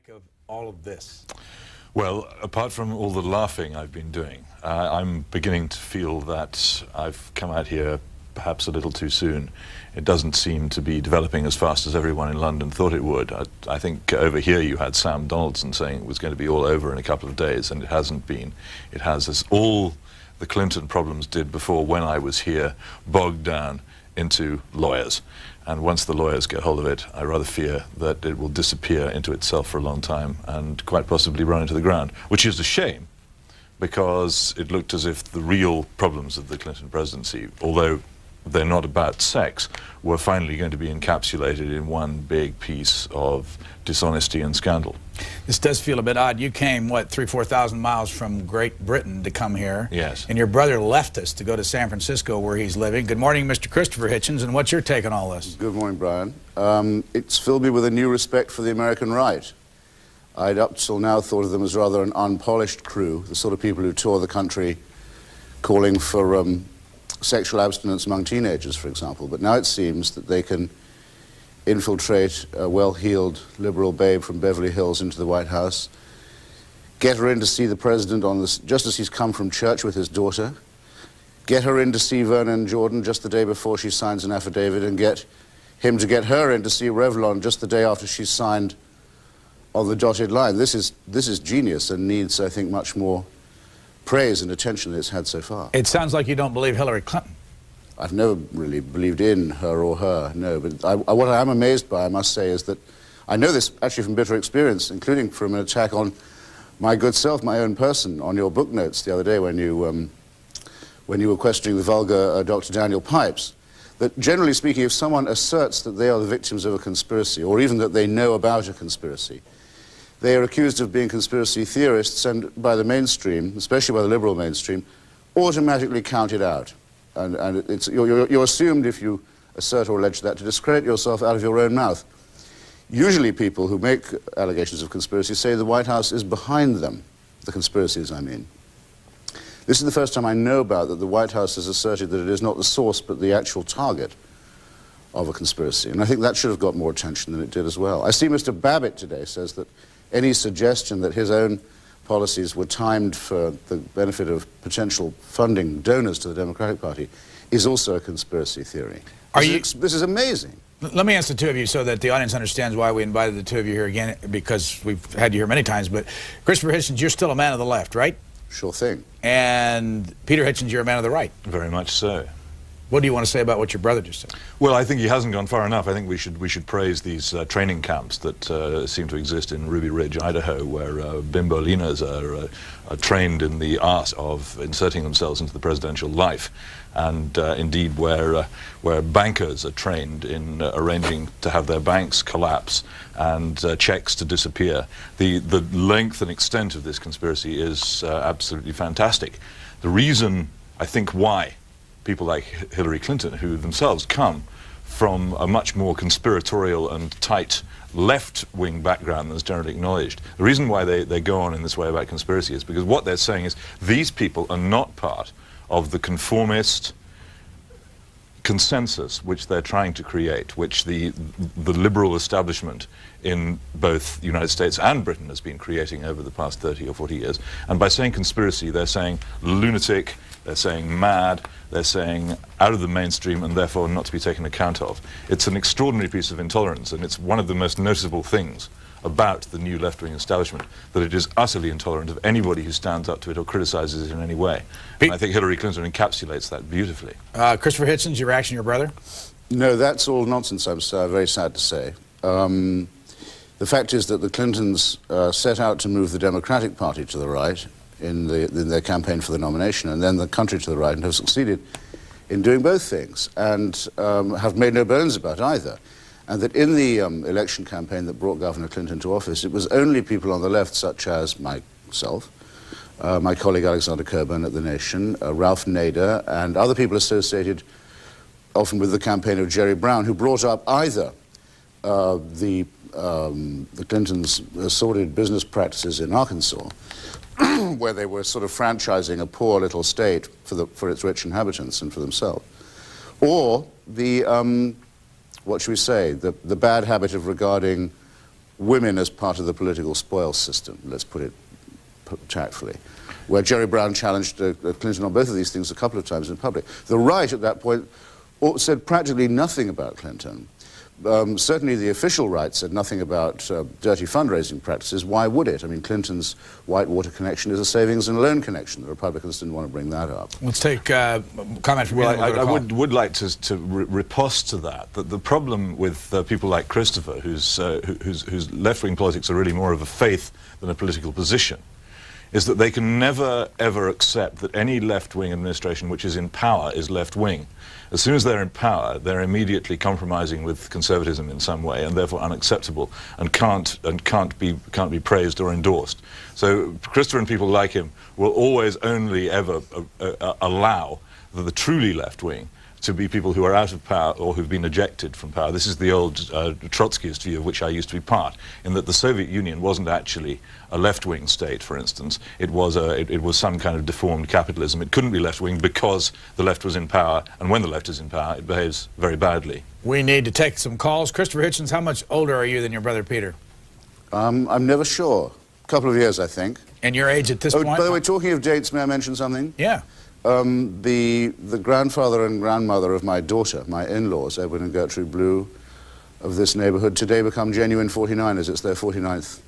make of all of this? Well, apart from all the laughing I've been doing, I'm beginning to feel that I've come out here perhaps a little too soon. It doesn't seem to be developing as fast as everyone in London thought it would. I think over here you had Sam Donaldson saying it was going to be all over in a couple of days, and it hasn't been. It has, as all the Clinton problems did before when I was here, bogged down into lawyers. And once the lawyers get hold of it, I rather fear that it will disappear into itself for a long time and quite possibly run into the ground, which is a shame, because it looked as if the real problems of the Clinton presidency, although they're not about sex, were finally going to be encapsulated in one big piece of dishonesty and scandal. This does feel a bit odd. You came, what, 3,000 to 4,000 miles from Great Britain to come here. Yes. And your brother left us to go to San Francisco, where he's living. Good morning, Mr. Christopher Hitchens, and what's your take on all this? Good morning, Brian. It's filled me with a new respect for the American right. I'd up till now thought of them as rather an unpolished crew, the sort of people who tour the country calling for sexual abstinence among teenagers, for example. But now it seems that they can infiltrate a well-heeled liberal babe from Beverly Hills into the White House, get her in to see the president on this, just as he's come from church with his daughter, get her in to see Vernon Jordan just the day before she signs an affidavit, and get him to get her in to see Revlon just the day after she's signed on the dotted line. This is genius and needs, I think, much more praise and attention than it's had so far. It sounds like you don't believe Hillary Clinton. I've never really believed in her or her, no. But what I am amazed by, I must say, is that I know this actually from bitter experience, including from an attack on my good self, my own person, on your book notes the other day when you were questioning the vulgar Dr. Daniel Pipes. That generally speaking, if someone asserts that they are the victims of a conspiracy, or even that they know about a conspiracy, they are accused of being conspiracy theorists, and by the mainstream, especially by the liberal mainstream, automatically counted out. And you're assumed, if you assert or allege that, to discredit yourself out of your own mouth. Usually people who make allegations of conspiracy say the White House is behind them, the conspiracies, I mean. This is the first time I know about that the White House has asserted that it is not the source but the actual target of a conspiracy. And I think that should have got more attention than it did as well. I see Mr. Babbitt today says that any suggestion that his own policies were timed for the benefit of potential funding donors to the Democratic Party is also a conspiracy theory. This is amazing. Let me ask the two of you so that the audience understands why we invited the two of you here again, because we've had you here many times. But Christopher Hitchens, you're still a man of the left, right? Sure thing. And Peter Hitchens, you're a man of the right. Very much so. What do you want to say about what your brother just said? Well, I think he hasn't gone far enough. I think we should praise these training camps that seem to exist in Ruby Ridge, Idaho, where bimbolinas are trained in the art of inserting themselves into the presidential life, and indeed where bankers are trained in arranging to have their banks collapse and checks to disappear. The length and extent of this conspiracy is absolutely fantastic. The reason, I think, why people like Hillary Clinton, who themselves come from a much more conspiratorial and tight left-wing background than is generally acknowledged. The reason why they go on in this way about conspiracy is because what they're saying is these people are not part of the conformist consensus which they're trying to create, which the liberal establishment in both the United States and Britain has been creating over the past 30 or 40 years. And by saying conspiracy, they're saying lunatic, they're saying mad, they're saying out of the mainstream and therefore not to be taken account of. It's an extraordinary piece of intolerance, and it's one of the most noticeable things about the new left-wing establishment, that it is utterly intolerant of anybody who stands up to it or criticizes it in any way. And I think Hillary Clinton encapsulates that beautifully. Christopher Hitchens, your reaction to your brother? No, that's all nonsense, I'm very sad to say. The fact is that the Clintons set out to move the Democratic Party to the right in their campaign for the nomination, and then the country to the right, and have succeeded in doing both things, and have made no bones about either. And that in the election campaign that brought Governor Clinton to office, it was only people on the left, such as myself, my colleague Alexander Cockburn at The Nation, Ralph Nader, and other people associated often with the campaign of Jerry Brown, who brought up either the Clintons' sordid business practices in Arkansas, where they were sort of franchising a poor little state for its rich inhabitants and for themselves, or the what should we say, the bad habit of regarding women as part of the political spoils system, let's put it tactfully, where Jerry Brown challenged Clinton on both of these things a couple of times in public. The right at that point said practically nothing about Clinton. Certainly the official right said nothing about dirty fundraising practices. Why would it? I mean, Clinton's Whitewater connection is a savings and loan connection. The Republicans didn't want to bring that up. Let's take comment from you. Well, I would like to riposte to that the problem with people like Christopher, whose left-wing politics are really more of a faith than a political position, is that they can never, ever accept that any left-wing administration which is in power is left-wing. As soon as they're in power, they're immediately compromising with conservatism in some way, and therefore unacceptable, and can't be praised or endorsed. So Christopher and people like him will always only ever allow the truly left-wing to be people who are out of power or who've been ejected from power. This is the old Trotskyist view of which I used to be part, in that the Soviet Union wasn't actually a left-wing state, for instance. It was some kind of deformed capitalism. It couldn't be left-wing because the left was in power, and when the left is in power, it behaves very badly. We need to take some calls. Christopher Hitchens, how much older are you than your brother Peter? I'm never sure. A couple of years, I think. And your age at this point? By the way, talking of dates, may I mention something? Yeah. The grandfather and grandmother of my daughter, my in-laws, Edwin and Gertrude Blue, of this neighborhood, today become genuine 49ers. It's their 49th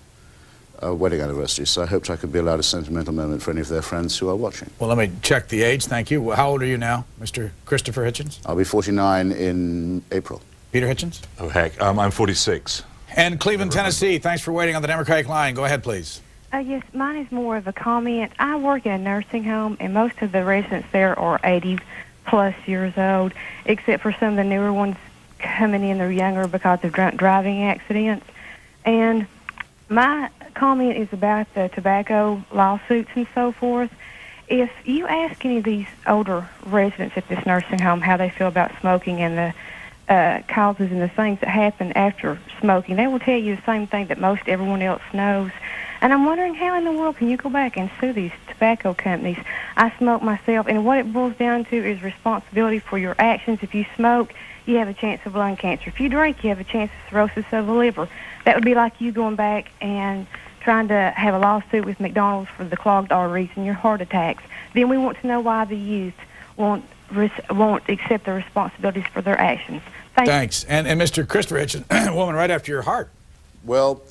wedding anniversary, so I hoped I could be allowed a sentimental moment for any of their friends who are watching. Well, let me check the age. Thank you. How old are you now, Mr. Christopher Hitchens? I'll be 49 in April. Peter Hitchens? Oh, heck. I'm 46. And Cleveland, Tennessee, thanks for waiting on the Democratic line. Go ahead, please. Yes, mine is more of a comment. I work in a nursing home, and most of the residents there are 80-plus years old, except for some of the newer ones coming in. They're younger because of drunk driving accidents. And my comment is about the tobacco lawsuits and so forth. If you ask any of these older residents at this nursing home how they feel about smoking and the causes and the things that happen after smoking, they will tell you the same thing that most everyone else knows. And I'm wondering how in the world can you go back and sue these tobacco companies? I smoke myself, and what it boils down to is responsibility for your actions. If you smoke, you have a chance of lung cancer. If you drink, you have a chance of cirrhosis of the liver. That would be like you going back and trying to have a lawsuit with McDonald's for the clogged arteries and your heart attacks. Then we want to know why the youth won't accept the responsibilities for their actions. Thanks. And Mr. Christopher Hitchens, woman right after your heart. Well,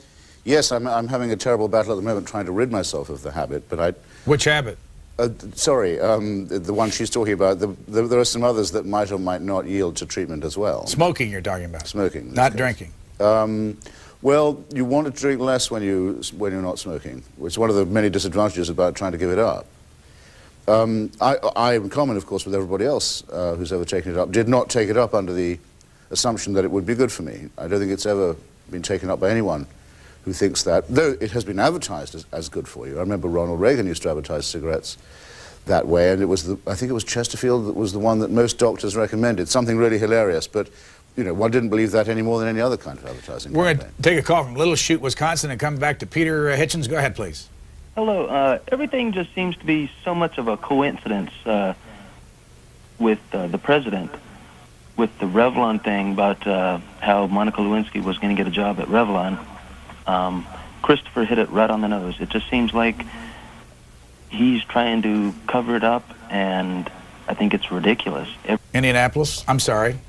yes, I'm having a terrible battle at the moment trying to rid myself of the habit, but Which habit? Sorry, the one she's talking about. There are some others that might or might not yield to treatment as well. Smoking you're talking about. Smoking. Not drinking. Well, you want to drink less when you're not smoking, which is one of the many disadvantages about trying to give it up. I, in common, of course, with everybody else who's ever taken it up, did not take it up under the assumption that it would be good for me. I don't think it's ever been taken up by anyone who thinks that, though it has been advertised as good for you. I remember Ronald Reagan used to advertise cigarettes that way, and I think it was Chesterfield that was the one that most doctors recommended, something really hilarious, but you know, one didn't believe that any more than any other kind of advertising. We're going to take a call from Little Chute, Wisconsin, and come back to Peter Hitchens. Go ahead, please. Hello. Everything just seems to be so much of a coincidence with the president, with the Revlon thing about how Monica Lewinsky was going to get a job at Revlon. Christopher hit it right on the nose. It just seems like he's trying to cover it up, and I think it's ridiculous. Indianapolis. I'm sorry.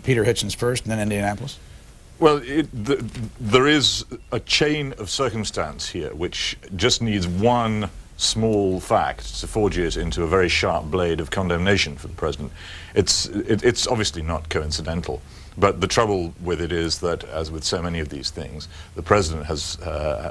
Peter Hitchens first, and then Indianapolis. Well, there is a chain of circumstance here which just needs one small fact to forge it into a very sharp blade of condemnation for the president. It's obviously not coincidental, but the trouble with it is that, as with so many of these things, the president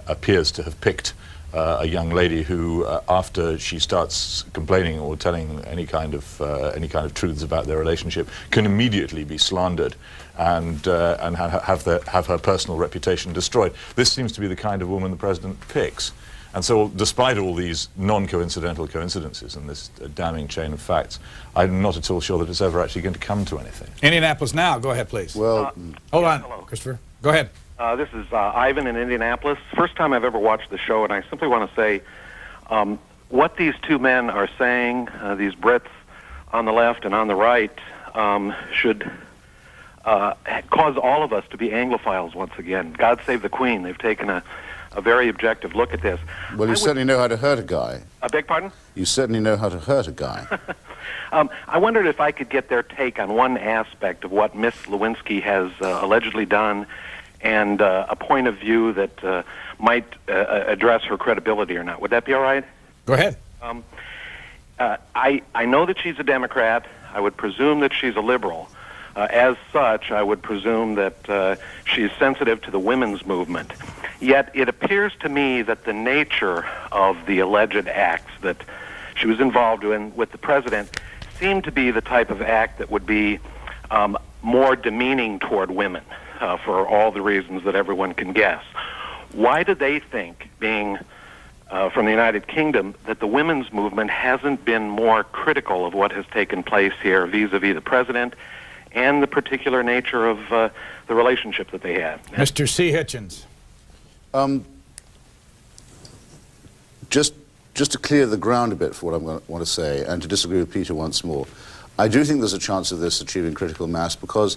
appears to have picked a young lady who, after she starts complaining or telling any kind of truths about their relationship, can immediately be slandered and have her personal reputation destroyed. This seems to be the kind of woman the president picks. And so, despite all these non-coincidental coincidences and this damning chain of facts, I'm not at all sure that it's ever actually going to come to anything. Indianapolis now. Go ahead, please. Well, hold on, hello. Christopher. Go ahead. This is Ivan in Indianapolis. First time I've ever watched the show, and I simply want to say what these two men are saying, these Brits on the left and on the right, should cause all of us to be Anglophiles once again. God save the Queen. They've taken a very objective look at this. Well, you certainly know how to hurt a guy. I beg pardon? You certainly know how to hurt a guy. I wondered if I could get their take on one aspect of what Miss Lewinsky has allegedly done, and a point of view that might address her credibility or not. Would that be all right? Go ahead. I know that she's a Democrat. I would presume that she's a liberal. As such, I would presume that she's sensitive to the women's movement. Yet it appears to me that the nature of the alleged acts that she was involved in with the president seemed to be the type of act that would be more demeaning toward women for all the reasons that everyone can guess. Why do they think, being from the United Kingdom, that the women's movement hasn't been more critical of what has taken place here vis-a-vis the president and the particular nature of the relationship that they had? Mr. C. Hitchens. Just to clear the ground a bit for what I'm going to want to say, and to disagree with Peter once more, I do think there's a chance of this achieving critical mass because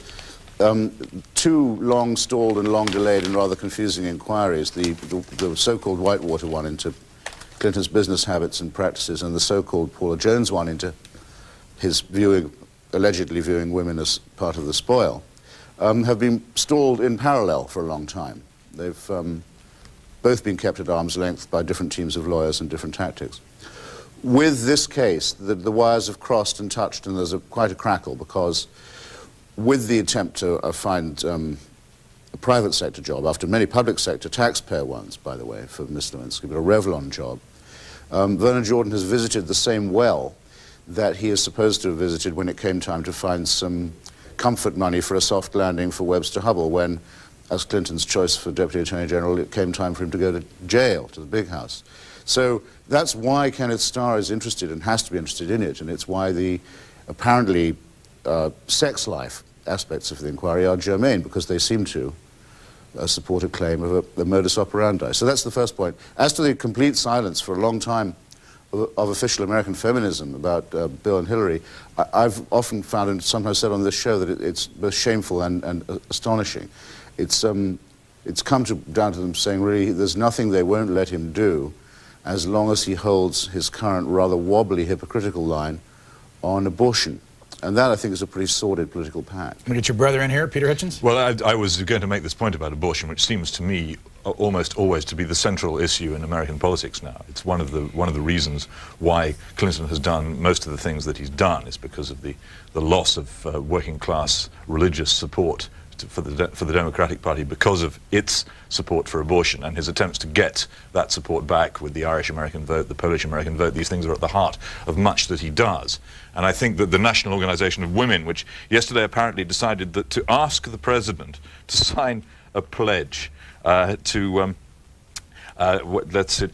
two long-stalled and long-delayed and rather confusing inquiries, the so-called Whitewater one into Clinton's business habits and practices, and the so-called Paula Jones one into his allegedly viewing women as part of the spoil, have been stalled in parallel for a long time. They've both been kept at arm's length by different teams of lawyers and different tactics. With this case, the wires have crossed and touched, and there's quite a crackle, because with the attempt to find a private sector job, after many public sector taxpayer ones, by the way, for Miss Lewinsky, but a Revlon job, Vernon Jordan has visited the same well that he is supposed to have visited when it came time to find some comfort money for a soft landing for Webster Hubbell, when, as Clinton's choice for Deputy Attorney General, it came time for him to go to jail, to the big house. So that's why Kenneth Starr is interested and has to be interested in it, and it's why the apparently sex life aspects of the inquiry are germane, because they seem to support a claim of a modus operandi. So that's the first point. As to the complete silence for a long time of official American feminism about Bill and Hillary, I've often found, and sometimes said on this show, that it's both shameful and astonishing. It's come down to them saying, really, there's nothing they won't let him do as long as he holds his current rather wobbly, hypocritical line on abortion. And that, I think, is a pretty sordid political pact. Can we get your brother in here, Peter Hitchens? Well, I was going to make this point about abortion, which seems to me almost always to be the central issue in American politics now. It's one of the reasons why Clinton has done most of the things that he's done, is because of the loss of working class religious support for the Democratic Party, because of its support for abortion, and his attempts to get that support back with the Irish American vote, the Polish American vote. These things are at the heart of much that he does. And I think that the National Organization of Women, which yesterday apparently decided that to ask the president to sign a pledge to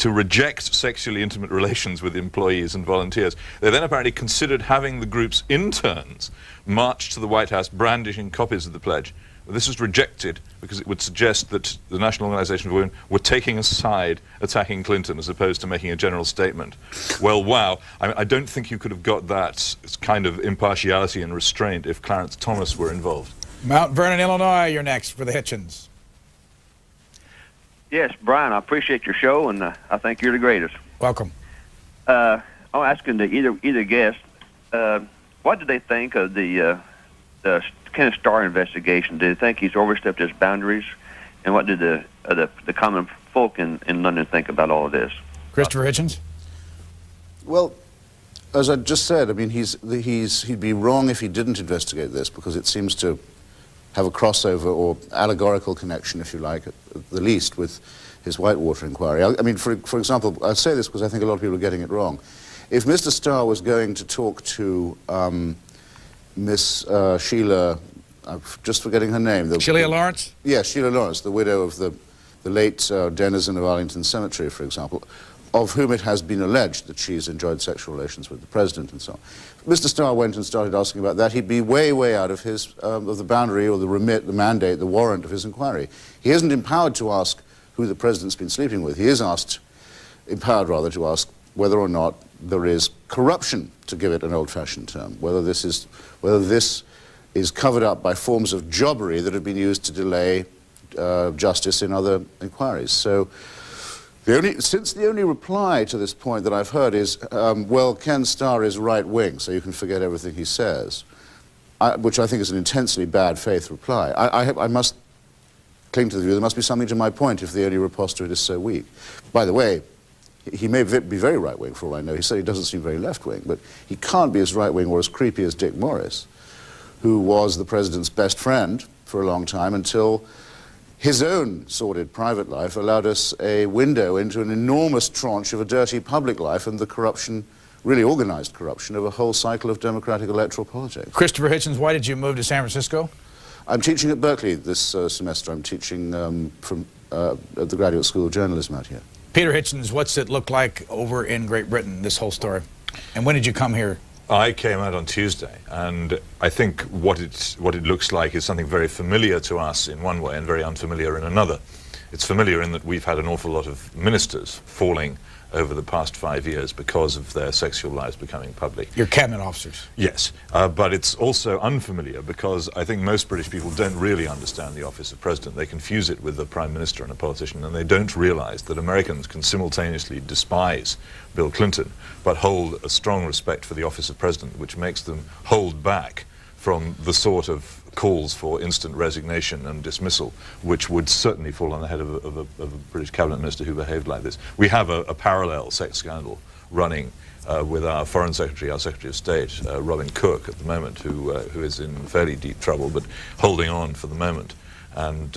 reject sexually intimate relations with employees and volunteers. They then apparently considered having the group's interns march to the White House brandishing copies of the pledge. This was rejected because it would suggest that the National Organization of Women were taking a side attacking Clinton as opposed to making a general statement. Well, wow. I don't think you could have got that kind of impartiality and restraint if Clarence Thomas were involved. Mount Vernon, Illinois, you're next for the Hitchens. Yes, Brian, I appreciate your show, and I think you're the greatest. Welcome. I'm asking either guest, what do they think of the Kenneth Starr investigation? Do they think he's overstepped his boundaries? And what did the common folk in London think about all of this? Christopher Hitchens? Well, as I just said, I mean, he'd be wrong if he didn't investigate this, because it seems to have a crossover or allegorical connection, if you like, at the least, with his Whitewater inquiry. I mean, for example, I say this because I think a lot of people are getting it wrong. If Mr. Starr was going to talk to Miss Sheila, I'm just forgetting her name. Sheila Lawrence? Yeah, Sheila Lawrence, the widow of the late denizen of Arlington Cemetery, for example, of whom it has been alleged that she's enjoyed sexual relations with the president and so on. If Mr. Starr went and started asking about that, he'd be way, way out of his of the boundary or the remit, the mandate, the warrant of his inquiry. He isn't empowered to ask who the president's been sleeping with. He is empowered rather to ask whether or not there is corruption, to give it an old-fashioned term, whether this is covered up by forms of jobbery that have been used to delay justice in other inquiries. So since the only reply to this point that I've heard is, well, Ken Starr is right-wing, so you can forget everything he says, which I think is an intensely bad faith reply. I must cling to the view there must be something to my point if the only riposte is so weak. By the way, he may be very right-wing for all I know. He said he doesn't seem very left-wing, but he can't be as right-wing or as creepy as Dick Morris, who was the president's best friend for a long time until his own sordid private life allowed us a window into an enormous tranche of a dirty public life and the corruption, really organized corruption, of a whole cycle of democratic electoral politics. Christopher Hitchens, why did you move to San Francisco? I'm teaching at Berkeley this semester. I'm teaching at the Graduate School of Journalism out here. Peter Hitchens, what's it look like over in Great Britain, this whole story? And when did you come here? I came out on Tuesday, and I think what it looks like is something very familiar to us in one way and very unfamiliar in another. It's familiar in that we've had an awful lot of ministers falling over the past 5 years because of their sexual lives becoming public. Your cabinet officers. Yes, but it's also unfamiliar because I think most British people don't really understand the office of president. They confuse it with the prime minister and a politician, and they don't realize that Americans can simultaneously despise Bill Clinton but hold a strong respect for the office of president, which makes them hold back from the sort of calls for instant resignation and dismissal, which would certainly fall on the head of a British cabinet minister who behaved like this. We have a parallel sex scandal running with our Foreign Secretary, our Secretary of State, Robin Cook, at the moment, who is in fairly deep trouble, but holding on for the moment. And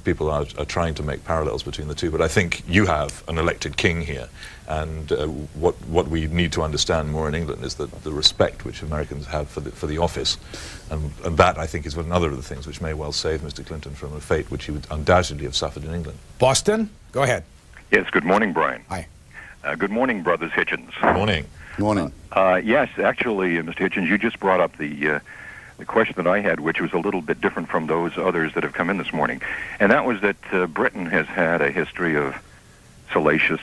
people are trying to make parallels between the two. But I think you have an elected king here, and what we need to understand more in England is that the respect which Americans have for the office, and that, I think, is another of the things which may well save Mr. Clinton from a fate which he would undoubtedly have suffered in England. Boston, go ahead. Yes, good morning, Brian. Hi. Good morning, Brothers Hitchens. Good morning. Good morning. Yes, actually, Mr. Hitchens, you just brought up the question that I had, which was a little bit different from those others that have come in this morning. And that was that Britain has had a history of salacious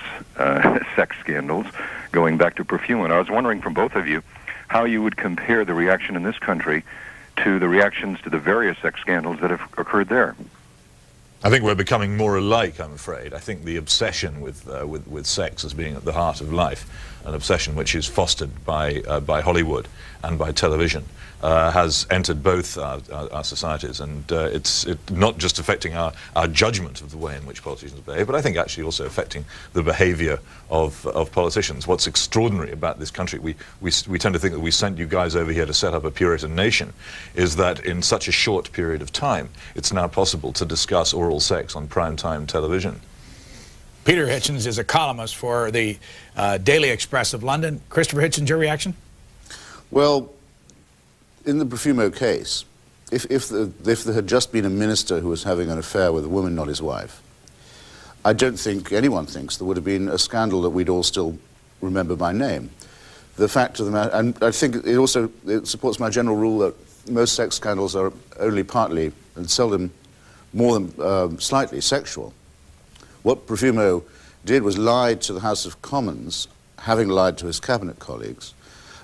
sex scandals going back to perfume. And I was wondering from both of you how you would compare the reaction in this country to the reactions to the various sex scandals that have occurred there. I think we're becoming more alike, I'm afraid. I think the obsession with sex as being at the heart of life, an obsession which is fostered by Hollywood and by television, has entered both our societies, and it's not just affecting our judgment of the way in which politicians behave, but I think actually also affecting the behavior of politicians. What's extraordinary about this country, we tend to think that we sent you guys over here to set up a Puritan nation, is that in such a short period of time, it's now possible to discuss oral sex on primetime television. Peter Hitchens is a columnist for the Daily Express of London. Christopher Hitchens, your reaction? Well, in the Profumo case, if there had just been a minister who was having an affair with a woman, not his wife, I don't think anyone thinks there would have been a scandal that we'd all still remember by name. The fact of the matter, and I think it supports my general rule that most sex scandals are only partly and seldom more than slightly sexual. What Profumo did was lied to the House of Commons, having lied to his cabinet colleagues,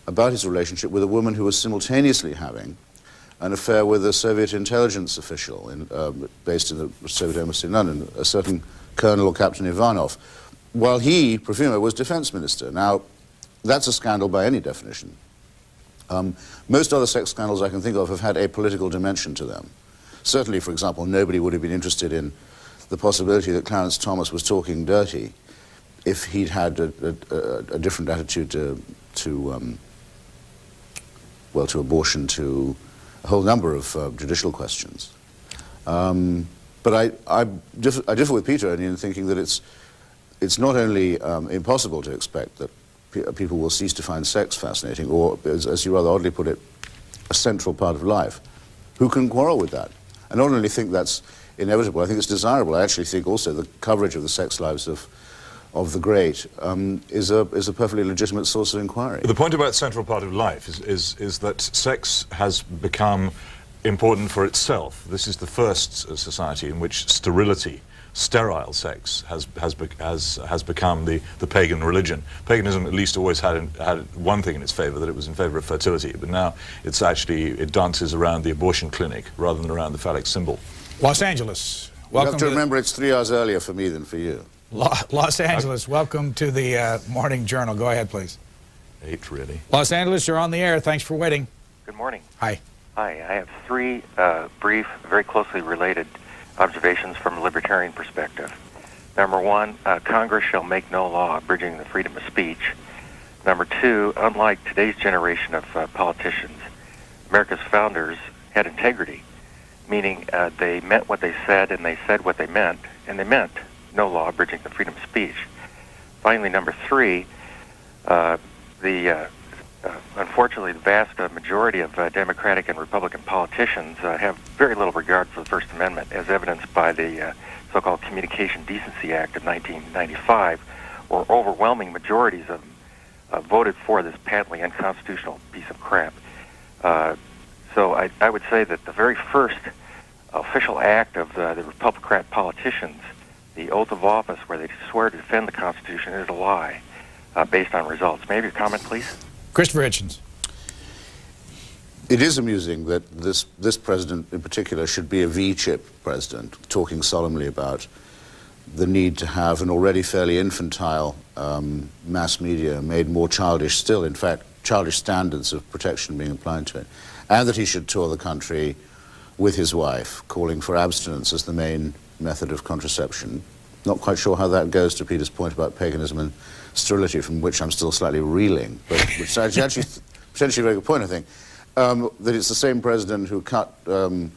about his relationship with a woman who was simultaneously having an affair with a Soviet intelligence official based in the Soviet embassy in London, a certain Colonel or Captain Ivanov, while he, Profumo, was defense minister. Now, that's a scandal by any definition. Most other sex scandals I can think of have had a political dimension to them. Certainly, for example, nobody would have been interested in the possibility that Clarence Thomas was talking dirty if he'd had a different attitude to abortion, to a whole number of judicial questions. But I differ with Peter in thinking that it's not only impossible to expect that people will cease to find sex fascinating, or, as you rather oddly put it, a central part of life. Who can quarrel with that? I not only think that's inevitable, I think it's desirable. I actually think also the coverage of the sex lives of the great is a perfectly legitimate source of inquiry. The point about central part of life is that sex has become important for itself. This is the first society in which sterility sterile sex has become the pagan religion. Paganism at least always had one thing in its favor, that it was in favor of fertility, but now it dances around the abortion clinic rather than around the phallic symbol. Los Angeles, You welcome have to remember it's 3 hours earlier for me than for you. Los Angeles, welcome to the Morning Journal. Go ahead, please. 8, really. Los Angeles, you're on the air. Thanks for waiting. Good morning. Hi. Hi. I have three brief, very closely related observations from a libertarian perspective. Number one, Congress shall make no law abridging the freedom of speech. Number two, unlike today's generation of politicians, America's founders had integrity, meaning they meant what they said and they said what they meant, and they meant no law abridging the freedom of speech. Finally, number three, unfortunately, the vast majority of Democratic and Republican politicians have very little regard for the First Amendment, as evidenced by the so-called Communication Decency Act of 1995, where overwhelming majorities of them voted for this patently unconstitutional piece of crap. So I would say that the very first official act of the Republican politicians, the oath of office where they swear to defend the Constitution, is a lie based on results. May I have your comment, please? Christopher Hitchens. It is amusing that this president in particular should be a V-chip president, talking solemnly about the need to have an already fairly infantile mass media made more childish still, in fact, childish standards of protection being applied to it, and that he should tour the country with his wife, calling for abstinence as the main method of contraception. Not quite sure how that goes to Peter's point about paganism and sterility, from which I'm still slightly reeling, but which is actually potentially a very good point, I think, that it's the same president who cut 1.5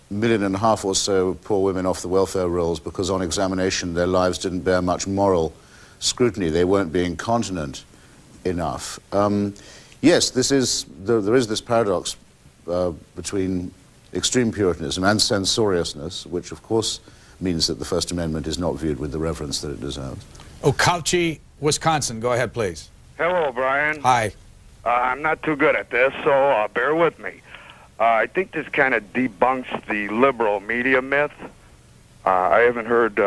million or so poor women off the welfare rolls because on examination their lives didn't bear much moral scrutiny. They weren't being continent enough. Yes, there is this paradox between extreme Puritanism and censoriousness, which of course means that the First Amendment is not viewed with the reverence that it deserves. Okauchee, Wisconsin. Go ahead, please. Hello, Brian. Hi. I'm not too good at this, so bear with me. I think this kind of debunks the liberal media myth. I haven't heard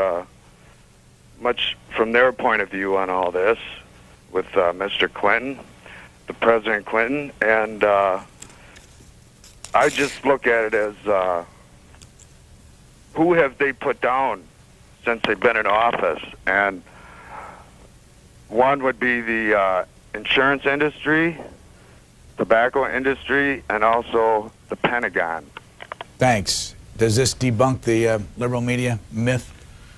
much from their point of view on all this with Mr. Clinton, the President Clinton, and I just look at it as who have they put down since they've been in office? And one would be the insurance industry, tobacco industry, and also the Pentagon. Thanks. Does this debunk the liberal media myth,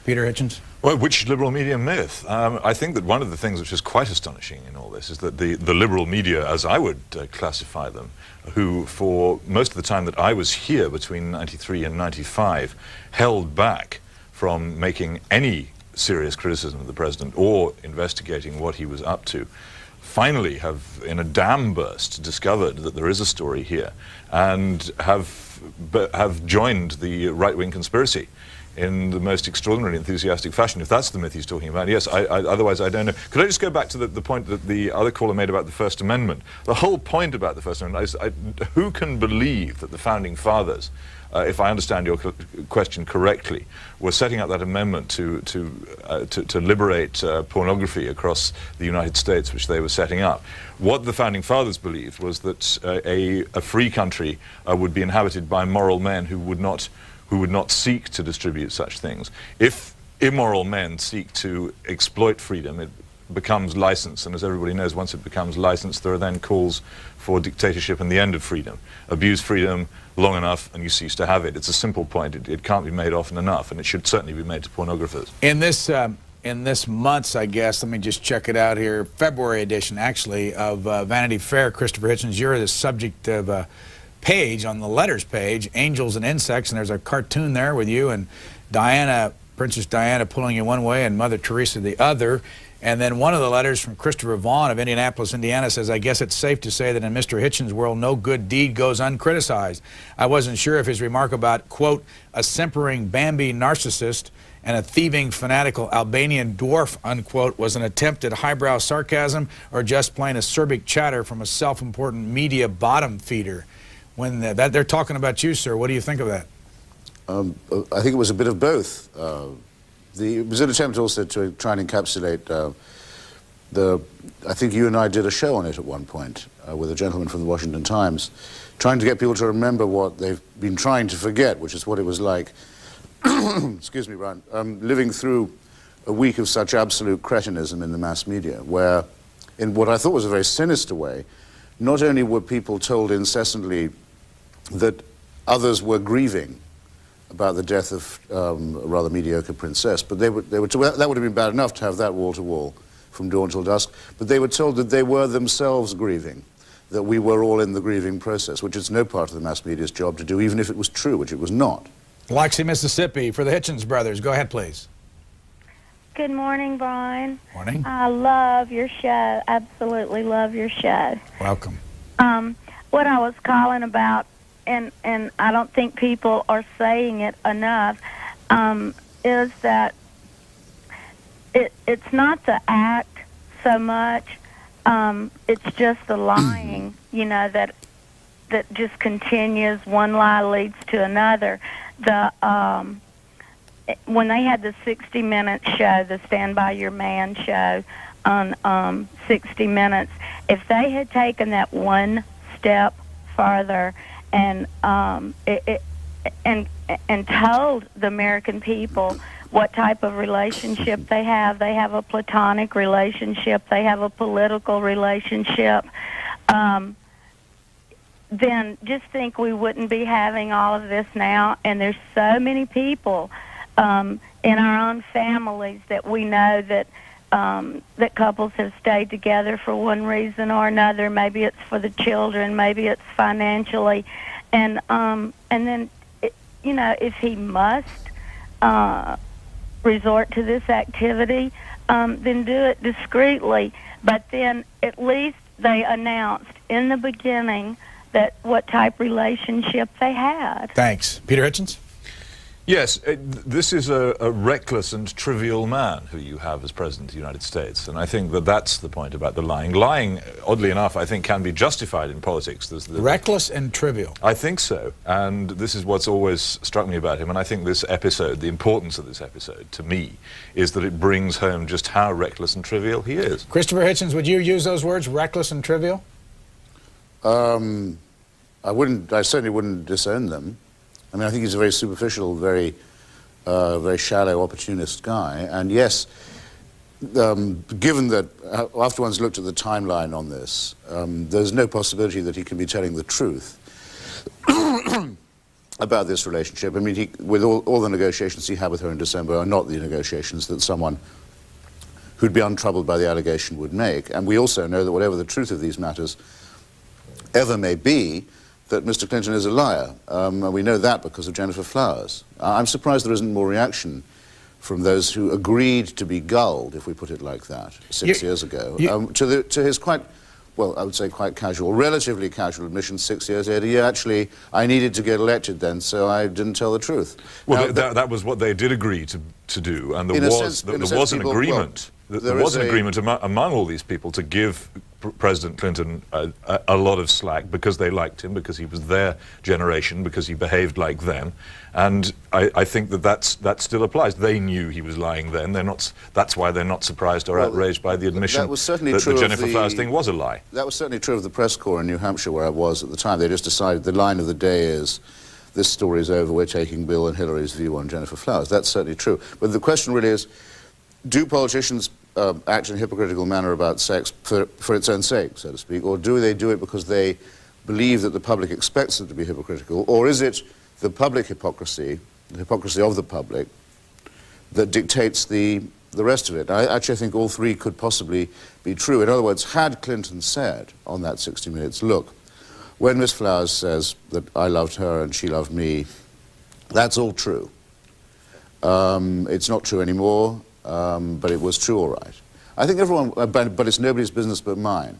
Peter Hitchens? Well, which liberal media myth? I think that one of the things which is quite astonishing in all this is that the liberal media, as I would classify them, who for most of the time that I was here between 93 and 95, held back from making any serious criticism of the president or investigating what he was up to, finally have, in a dam burst, discovered that there is a story here and have joined the right-wing conspiracy in the most extraordinarily enthusiastic fashion. If that's the myth he's talking about, yes, otherwise I don't know. Could I just go back to the point that the other caller made about the First Amendment? The whole point about the First Amendment is who can believe that the Founding Fathers, if I understand your question correctly, were setting up that amendment to liberate pornography across the United States, which they were setting up. What the Founding Fathers believed was that a free country would be inhabited by moral men who would not seek to distribute such things. If immoral men seek to exploit freedom, it becomes license, and as everybody knows, once it becomes license, there are then calls for dictatorship and the end of freedom. Abuse freedom long enough and you cease to have it. It's a simple point. It can't be made often enough, and it should certainly be made to pornographers. In this month's, I guess, let me just check it out here, February edition, actually, of Vanity Fair, Christopher Hitchens, you're the subject of a page on the letters page, Angels and Insects, and there's a cartoon there with you and Diana, Princess Diana, pulling you one way and Mother Teresa the other. And then one of the letters from Christopher Vaughn of Indianapolis, Indiana says, I guess it's safe to say that in Mr. Hitchens' world, no good deed goes uncriticized. I wasn't sure if his remark about, quote, a simpering Bambi narcissist and a thieving, fanatical Albanian dwarf, unquote, was an attempt at highbrow sarcasm or just plain acerbic chatter from a self-important media bottom feeder. When they're talking about you, sir, what do you think of that? I think it was a bit of both, it was an attempt also to try and encapsulate I think you and I did a show on it at one point with a gentleman from the Washington Times, trying to get people to remember what they've been trying to forget, which is what it was like, excuse me, Brian, living through a week of such absolute cretinism in the mass media, where, in what I thought was a very sinister way, not only were people told incessantly that others were grieving about the death of a rather mediocre princess, but they were told, that would have been bad enough to have that wall-to-wall from dawn till dusk, but they were told that they were themselves grieving, that we were all in the grieving process, which is no part of the mass media's job to do, even if it was true, which it was not. Biloxi, Mississippi, for the Hitchens brothers. Go ahead, please. Good morning, Brian. Morning. I love your show. Absolutely love your show. Welcome. What I was calling about, and I don't think people are saying it enough, is that it's not the act so much. It's just the lying, that just continues. One lie leads to another. When they had the 60 Minutes show, the Stand By Your Man show on 60 Minutes, if they had taken that one step farther and told the American people what type of relationship they have a platonic relationship, they have a political relationship, then just think we wouldn't be having all of this now. And there's so many people in our own families that we know that that couples have stayed together for one reason or another. Maybe it's for the children, maybe it's financially, and then if he must resort to this activity, then do it discreetly. But then at least they announced in the beginning that what type relationship they had. Thanks. Peter Hitchens? Yes, this is a reckless and trivial man who you have as President of the United States, and I think that that's the point about the lying. Lying, oddly enough, I think can be justified in politics. Reckless and trivial. I think so, and this is what's always struck me about him, and I think this episode, the importance of this episode, to me, is that it brings home just how reckless and trivial he is. Christopher Hitchens, would you use those words, reckless and trivial? I certainly wouldn't disown them. I mean, I think he's a very superficial, very shallow, opportunist guy. And yes, given that after one's looked at the timeline on this, there's no possibility that he can be telling the truth about this relationship. I mean, with all the negotiations he had with her in December are not the negotiations that someone who'd be untroubled by the allegation would make. And we also know that whatever the truth of these matters ever may be, that Mr. Clinton is a liar. And we know that because of Jennifer Flowers. I'm surprised there isn't more reaction from those who agreed to be gulled, if we put it like that, 6 years ago, to his quite, well, I would say quite casual, relatively casual admission 6 years later. Yeah, actually, I needed to get elected then, so I didn't tell the truth. Well, now, that was what they did agree to do, and there was an agreement. There was an agreement among all these people to give President Clinton a lot of slack because they liked him, because he was their generation, because he behaved like them, and I think that still applies. They knew he was lying then. That's why they're not surprised or outraged by the admission that the Jennifer Flowers thing was a lie. That was certainly true of the press corps in New Hampshire, where I was at the time. They just decided the line of the day is, this story is over, we're taking Bill and Hillary's view on Jennifer Flowers. That's certainly true. But the question really is, do politicians act in a hypocritical manner about sex for its own sake, so to speak, or do they do it because they believe that the public expects them to be hypocritical, or is it the public hypocrisy, the hypocrisy of the public, that dictates the rest of it? I actually think all three could possibly be true. In other words, had Clinton said on that 60 Minutes, look, when Miss Flowers says that I loved her and she loved me, that's all true. It's not true anymore. But it was true, all right. I think everyone, but it's nobody's business but mine.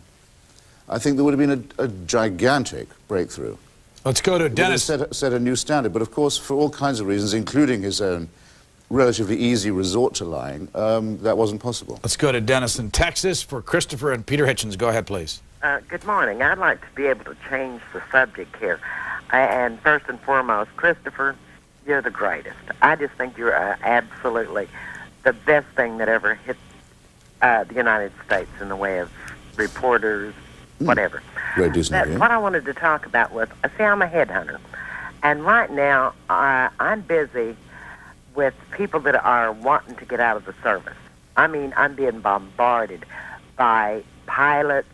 I think there would have been a gigantic breakthrough. Let's go to Dennis. Set a new standard, but of course, for all kinds of reasons, including his own relatively easy resort to lying, that wasn't possible. Let's go to Dennis in Texas for Christopher and Peter Hitchens. Go ahead, please. Good morning. I'd like to be able to change the subject here. And first and foremost, Christopher, you're the greatest. I just think you're absolutely the best thing that ever hit the United States in the way of reporters, whatever. Very decent But of you. what I wanted to talk about was, see, I'm a headhunter, and right now I'm busy with people that are wanting to get out of the service. I mean, I'm being bombarded by pilots,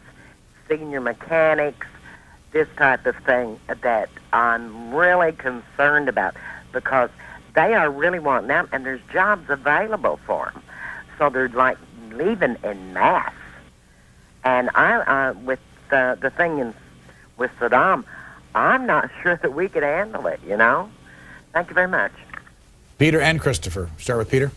senior mechanics, this type of thing that I'm really concerned about, because they are really wanting out, and there's jobs available for them. So they're like leaving en masse. And with the thing with Saddam, I'm not sure that we could handle it, you know? Thank you very much. Peter and Christopher. Start with Peter.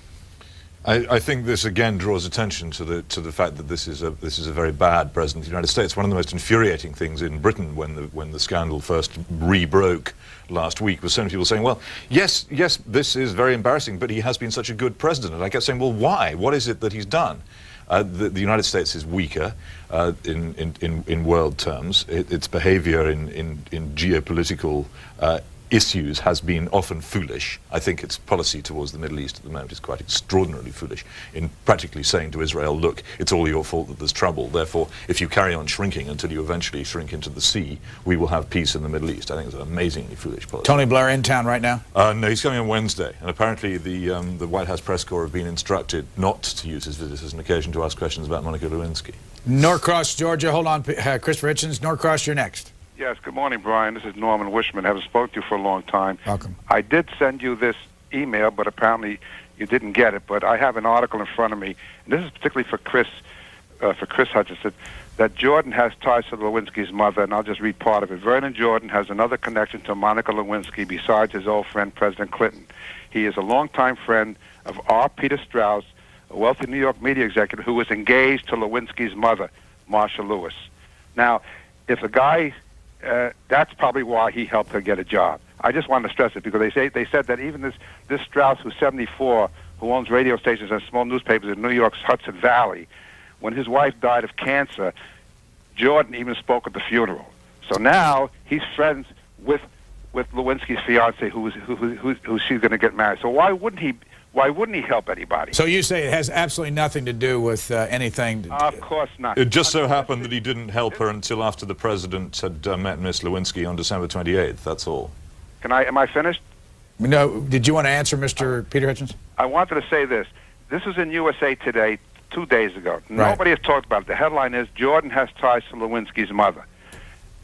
I think this again draws attention to the fact that this is a very bad president of the United States. One of the most infuriating things in Britain when the scandal first re-broke last week was so many people saying, well, yes, this is very embarrassing, but he has been such a good president. And I kept saying, well, why? What is it that he's done? The United States is weaker in world terms. Its behavior in geopolitical issues has been often foolish. I think its policy towards the Middle East at the moment is quite extraordinarily foolish in practically saying to Israel, look, it's all your fault that there's trouble. Therefore, if you carry on shrinking until you eventually shrink into the sea, we will have peace in the Middle East. I think it's an amazingly foolish policy. Tony Blair in town right now? No, he's coming on Wednesday. And apparently the White House press corps have been instructed not to use his visit as an occasion to ask questions about Monica Lewinsky. Norcross, Georgia. Hold on, Christopher Hitchens. Norcross, you're next. Yes, good morning, Brian. This is Norman Wishman. I haven't spoken to you for a long time. Welcome. I did send you this email, but apparently you didn't get it. But I have an article in front of me, and this is particularly for Chris Hutchinson, that Jordan has ties to Lewinsky's mother, and I'll just read part of it. Vernon Jordan has another connection to Monica Lewinsky besides his old friend, President Clinton. He is a longtime friend of R. Peter Strauss, a wealthy New York media executive who was engaged to Lewinsky's mother, Marsha Lewis. Now, if a guy... that's probably why he helped her get a job. I just wanted to stress it because they said that even this Strauss, who's 74, who owns radio stations and small newspapers in New York's Hudson Valley, when his wife died of cancer, Jordan even spoke at the funeral. So now he's friends with Lewinsky's fiance, who she's going to get married. So why wouldn't he help anybody? So you say it has absolutely nothing to do with anything? Of course not. It just so happened that he didn't help her until after the president had met Miss Lewinsky on December 28th, that's all. Am I finished? No. Did you want to answer Mr. Peter Hitchens? I wanted to say this. This was in USA Today 2 days ago. Nobody has talked about it. The headline is, Jordan has ties to Lewinsky's mother.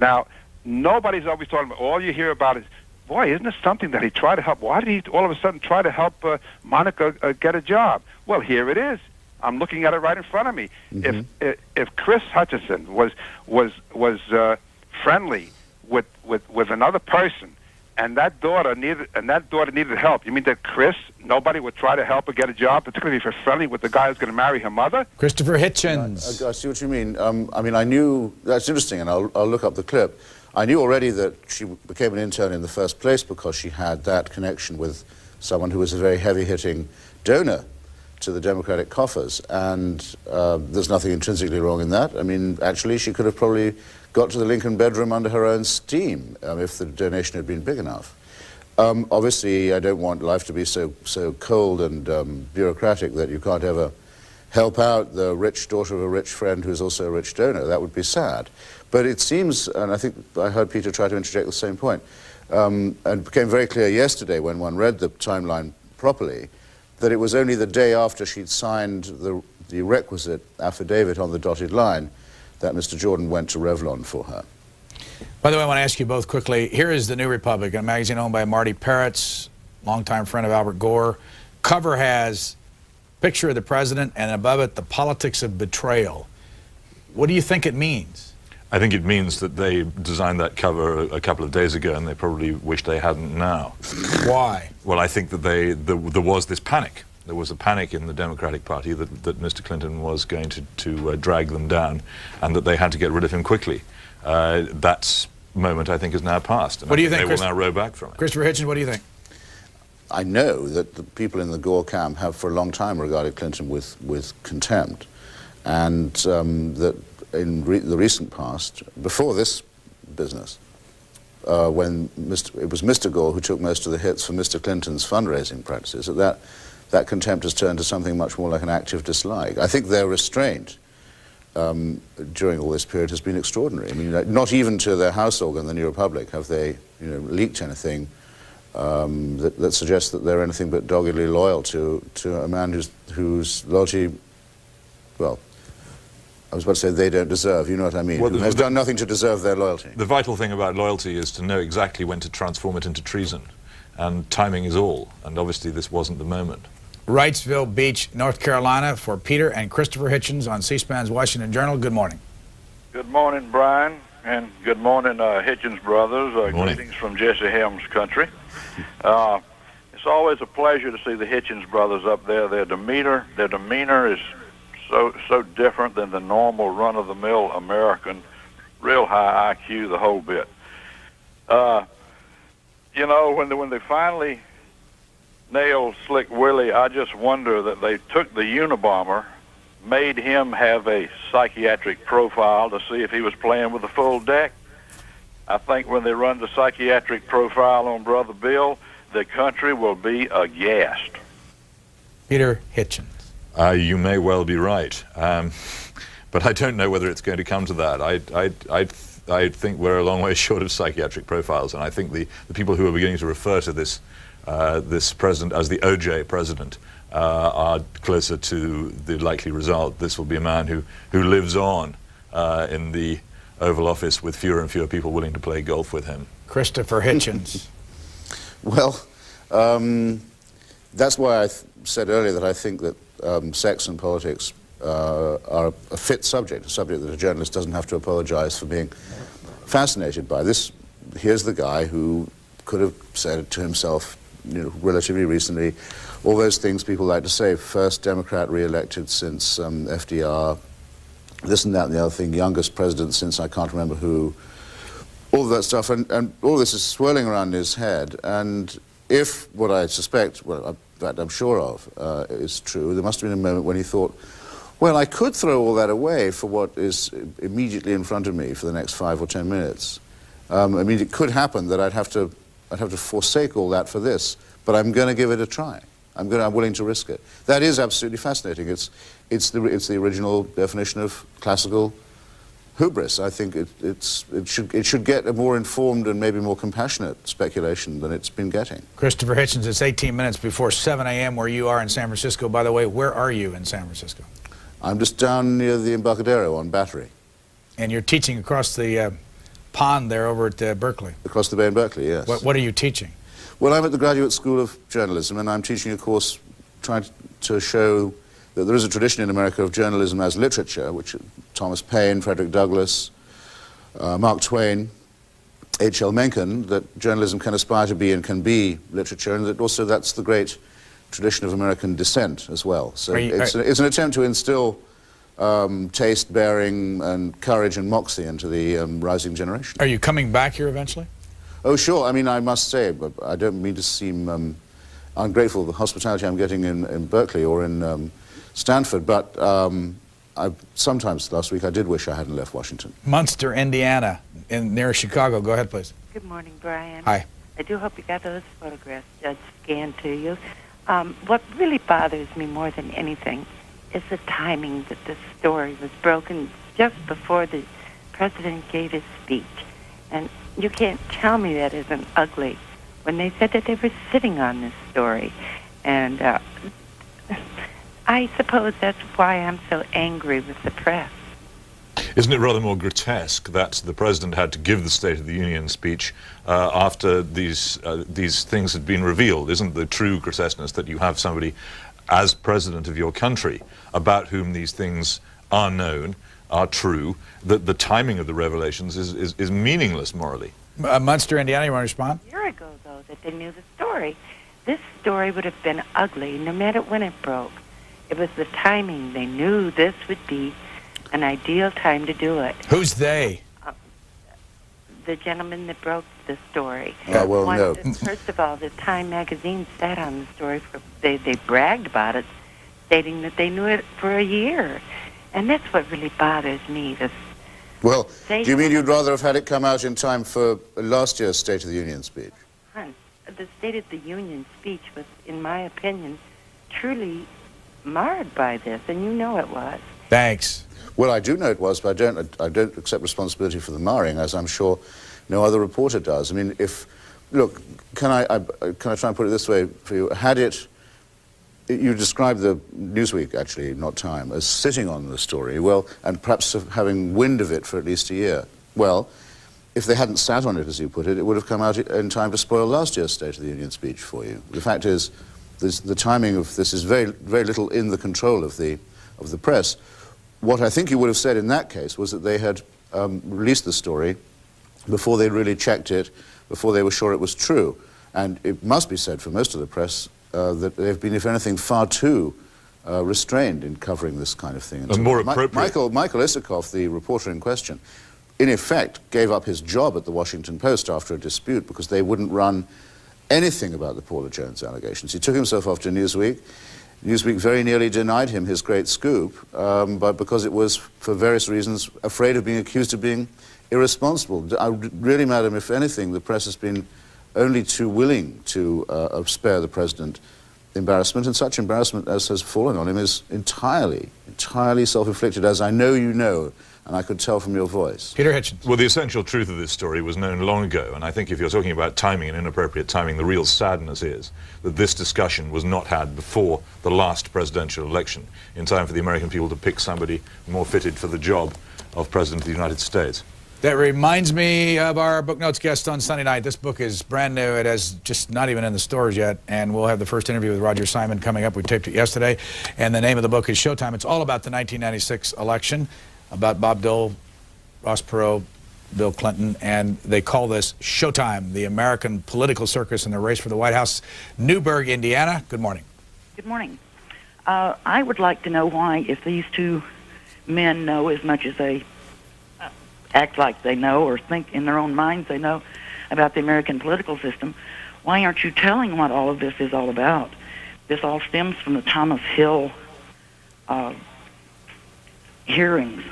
Now, nobody's always talking about, all you hear about is, boy, isn't it something that he tried to help? Why did he all of a sudden try to help Monica get a job? Well, here it is. I'm looking at it right in front of me. Mm-hmm. If Chris Hutchinson was friendly with another person, and that daughter needed help, you mean that nobody would try to help her get a job, particularly if you're friendly with the guy who's going to marry her mother? Christopher Hitchens. I see what you mean. I mean, I knew that's interesting, and I'll look up the clip. I knew already that she became an intern in the first place because she had that connection with someone who was a very heavy-hitting donor to the Democratic coffers, and there's nothing intrinsically wrong in that. I mean, actually, she could have probably got to the Lincoln bedroom under her own steam if the donation had been big enough. Obviously, I don't want life to be so cold and bureaucratic that you can't ever help out the rich daughter of a rich friend who's also a rich donor. That would be sad. But it seems, and I think I heard Peter try to interject the same point, and it became very clear yesterday when one read the timeline properly, that it was only the day after she'd signed the requisite affidavit on the dotted line that Mr. Jordan went to Revlon for her. By the way, I want to ask you both quickly. Here is the New Republic, a magazine owned by Marty Peretz, longtime friend of Albert Gore. Cover has a picture of the president, and above it, the politics of betrayal. What do you think it means? I think it means that they designed that cover a couple of days ago, and they probably wish they hadn't now. Why? Well, I think that there was this panic. There was a panic in the Democratic Party that Mr. Clinton was going to drag them down, and that they had to get rid of him quickly. That moment, I think, is now past. And what do you think, they will now row back from it. Christopher Hitchens, what do you think? I know that the people in the Gore camp have for a long time regarded Clinton with contempt, and that in the recent past, before this business, when it was Mr. Gore who took most of the hits for Mr. Clinton's fundraising practices, that that contempt has turned to something much more like an active dislike. I think their restraint during all this period has been extraordinary. I mean, not even to their house organ, the New Republic, have they leaked anything that suggests that they're anything but doggedly loyal to a man whose loyalty, well, I was about to say they don't deserve, you know what I mean, well, who has done nothing to deserve their loyalty. The vital thing about loyalty is to know exactly when to transform it into treason, and timing is all, and obviously this wasn't the moment. Wrightsville Beach, North Carolina, for Peter and Christopher Hitchens on C-SPAN's Washington Journal. Good morning. Good morning, Brian, and good morning, Hitchens brothers. Morning. Greetings from Jesse Helms country. It's always a pleasure to see the Hitchens brothers up there. Their demeanor is so different than the normal run-of-the-mill American, real high IQ, the whole bit. You know, when they finally nailed Slick Willie, I just wonder that they took the Unabomber, made him have a psychiatric profile to see if he was playing with a full deck. I think when they run the psychiatric profile on Brother Bill, the country will be aghast. Peter Hitchens. You may well be right, but I don't know whether it's going to come to that. I think we're a long way short of psychiatric profiles, and I think the people who are beginning to refer to this this president as the OJ president are closer to the likely result. This will be a man who lives on in the Oval Office with fewer and fewer people willing to play golf with him. Christopher Hitchens. Well, that's why I said earlier that I think that sex and politics are a fit subject, a subject that a journalist doesn't have to apologize for being fascinated by. Here's the guy who could have said to himself, relatively recently, all those things people like to say, first Democrat re-elected since FDR, this and that and the other thing, youngest president since I can't remember who, all of that stuff, and all this is swirling around his head, and if what I suspect, well, in fact I'm sure of, is true, there must have been a moment when he thought, well, I could throw all that away for what is immediately in front of me for the next 5 or 10 minutes. I mean, it could happen that I'd have to forsake all that for this, but I'm going to give it a try. I'm willing to risk it. That is absolutely fascinating. It's the original definition of classical hubris. I think it should get a more informed and maybe more compassionate speculation than it's been getting. Christopher Hitchens, it's 18 minutes before 7 a.m. where you are in San Francisco. By the way, where are you in San Francisco? I'm just down near the Embarcadero on Battery. And you're teaching across the pond there over at Berkeley? Across the bay in Berkeley, yes. What are you teaching? Well, I'm at the Graduate School of Journalism, and I'm teaching a course trying to show that there is a tradition in America of journalism as literature, which Thomas Paine, Frederick Douglass, Mark Twain, H.L. Mencken, that journalism can aspire to be and can be literature, and that also that's the great tradition of American dissent as well. So it's an attempt to instill taste, bearing, and courage and moxie into the rising generation. Are you coming back here eventually? Oh, sure. I mean, I must say, but I don't mean to seem ungrateful for the hospitality I'm getting in Berkeley or in Stanford, but sometimes last week I did wish I hadn't left Washington. Munster, Indiana, near Chicago. Go ahead, please. Good morning, Brian. Hi. I do hope you got those photographs scanned to you. What really bothers me more than anything is the timing that this story was broken just before the president gave his speech. And you can't tell me that isn't ugly when they said that they were sitting on this story. And I suppose that's why I'm so angry with the press. Isn't it rather more grotesque that the president had to give the State of the Union speech after these things had been revealed? Isn't the true grotesqueness that you have somebody as president of your country about whom these things are known, are true, that the timing of the revelations is meaningless morally? Munster, Indiana, you want to respond? A year ago, though, that they knew the story. This story would have been ugly no matter when it broke. It was the timing. They knew this would be an ideal time to do it. Who's they? The gentleman that broke the story. Well, no. First of all, the Time magazine sat on the story. They bragged about it, stating that they knew it for a year. And that's what really bothers me. Well, do you mean you'd rather have had it come out in time for last year's State of the Union speech? The State of the Union speech was, in my opinion, truly marred by this, and you know it was. Thanks. Well, I do know it was, but I don't accept responsibility for the marring, as I'm sure no other reporter does. I mean, look, can I try and put it this way for you? You described the Newsweek, actually, not Time, as sitting on the story, well, and perhaps having wind of it for at least a year. Well, if they hadn't sat on it, as you put it, it would have come out in time to spoil last year's State of the Union speech for you. The fact is, the timing of this is very, very little in the control of the press. What I think you would have said in that case was that they had released the story before they really checked it, before they were sure it was true. And it must be said for most of the press that they've been, if anything, far too restrained in covering this kind of thing. And more appropriate. Michael Isikoff, the reporter in question, in effect gave up his job at the Washington Post after a dispute because they wouldn't run anything about the Paula Jones allegations. He took himself off to Newsweek. Newsweek very nearly denied him his great scoop, but because it was, for various reasons, afraid of being accused of being irresponsible. Really, madam, if anything, the press has been only too willing to spare the president embarrassment, and such embarrassment as has fallen on him is entirely self-inflicted, as I know you know, and I could tell from your voice. Peter Hitchens. Well, the essential truth of this story was known long ago, and I think if you're talking about timing and inappropriate timing, the real sadness is that this discussion was not had before the last presidential election, in time for the American people to pick somebody more fitted for the job of President of the United States. That reminds me of our Book Notes guest on Sunday night. This book is brand new. It has just not even in the stores yet, and we'll have the first interview with Roger Simon coming up. We taped it yesterday, and the name of the book is Showtime. It's all about the 1996 election, about Bob Dole, Ross Perot, Bill Clinton, and they call this Showtime, the American political circus in the race for the White House. Newburgh, Indiana. Good morning. Good morning. I would like to know why, if these two men know as much as they act like they know or think in their own minds they know about the American political system, why aren't you telling what all of this is all about? This all stems from the Thomas Hill hearings.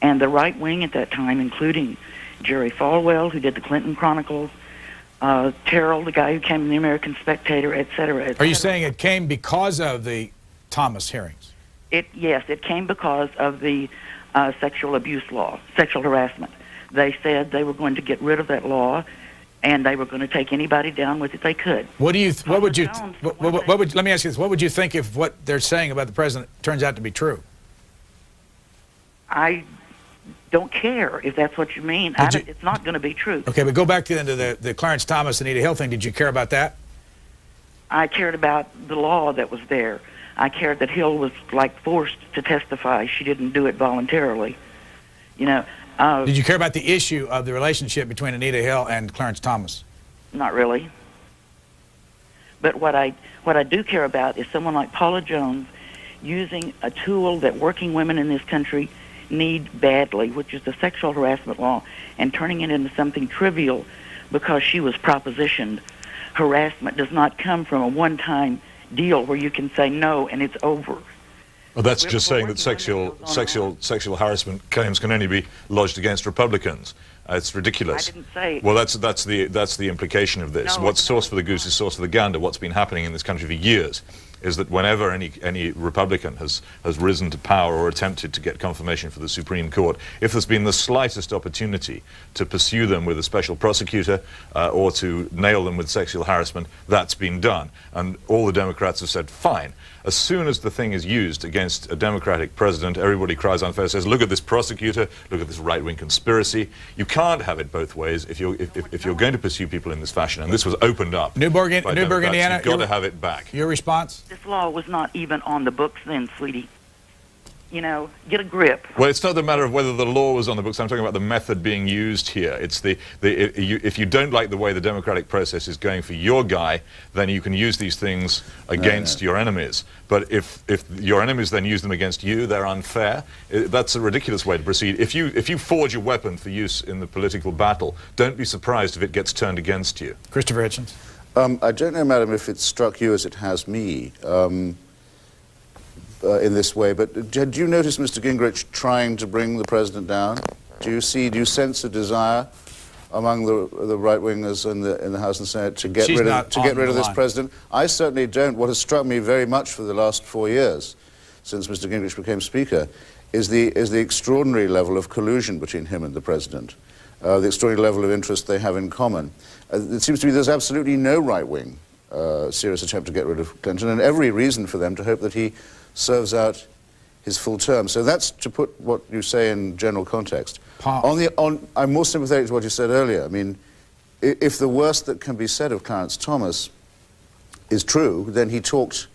And the right wing at that time, including Jerry Falwell, who did the Clinton Chronicles, Terrell, the guy who came in the American Spectator, et cetera, et cetera. Are you saying it came because of the Thomas hearings? Yes, it came because of the sexual abuse law, sexual harassment. They said they were going to get rid of that law, and they were going to take anybody down with it they could. What would you? Let me ask you this: what would you think if what they're saying about the president turns out to be true? I don't care if that's what you mean. It's not going to be true. Okay, but go back to the Clarence Thomas, Anita Hill thing. Did you care about that? I cared about the law that was there. I cared that Hill was, like, forced to testify. She didn't do it voluntarily. You know. Did you care about the issue of the relationship between Anita Hill and Clarence Thomas? Not really. But what I do care about is someone like Paula Jones using a tool that working women in this country need badly, which is the sexual harassment law, and turning it into something trivial because she was propositioned. Harassment does not come from a one-time deal where you can say no and it's over. Well, that's just saying that sexual harassment claims can only be lodged against Republicans. It's ridiculous. I didn't say. Well, that's the implication of this. What's sauce for the goose is sauce for the gander. What's been happening in this country for years is that whenever any Republican has risen to power or attempted to get confirmation for the Supreme Court, if there's been the slightest opportunity to pursue them with a special prosecutor or to nail them with sexual harassment, that's been done. And all the Democrats have said, fine. As soon as the thing is used against a Democratic president, everybody cries unfair, says, look at this prosecutor, look at this right-wing conspiracy. You can't have it both ways if you're going to pursue people in this fashion. And this was opened up. Newburgh, Indiana. You've got to have it back. Your response? This law was not even on the books then, sweetie. You know, get a grip. Well, it's not a matter of whether the law was on the books. I'm talking about the method being used here. It's if you don't like the way the democratic process is going for your guy, then you can use these things against your enemies. But if your enemies then use them against you, they're unfair. That's a ridiculous way to proceed. If you forge a weapon for use in the political battle, don't be surprised if it gets turned against you. Christopher Hitchens. I don't know, madam, if it struck you as it has me. In this way, but do you notice Mr. Gingrich trying to bring the president down? Do you sense a desire among the right-wingers in the House and Senate to get She's rid not of on the this line. president. I certainly don't. What has struck me very much for the last 4 years, since Mr. Gingrich became Speaker, is the extraordinary level of collusion between him and the president, the extraordinary level of interest they have in common. It seems to me there's absolutely no right-wing serious attempt to get rid of Clinton, and every reason for them to hope that he serves out his full term. So that's to put what you say in general context. I'm more sympathetic to what you said earlier. I mean, if the worst that can be said of Clarence Thomas is true, then he talked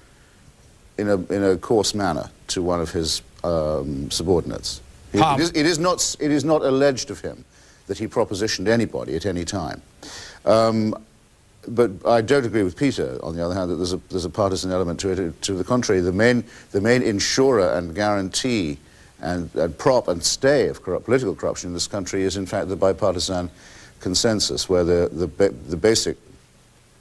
in a coarse manner to one of his subordinates. It is not alleged of him that he propositioned anybody at any time. But I don't agree with Peter, on the other hand, that there's a partisan element to it. To the contrary, the main insurer and guarantee and prop and stay of political corruption in this country is, in fact, the bipartisan consensus, where the basic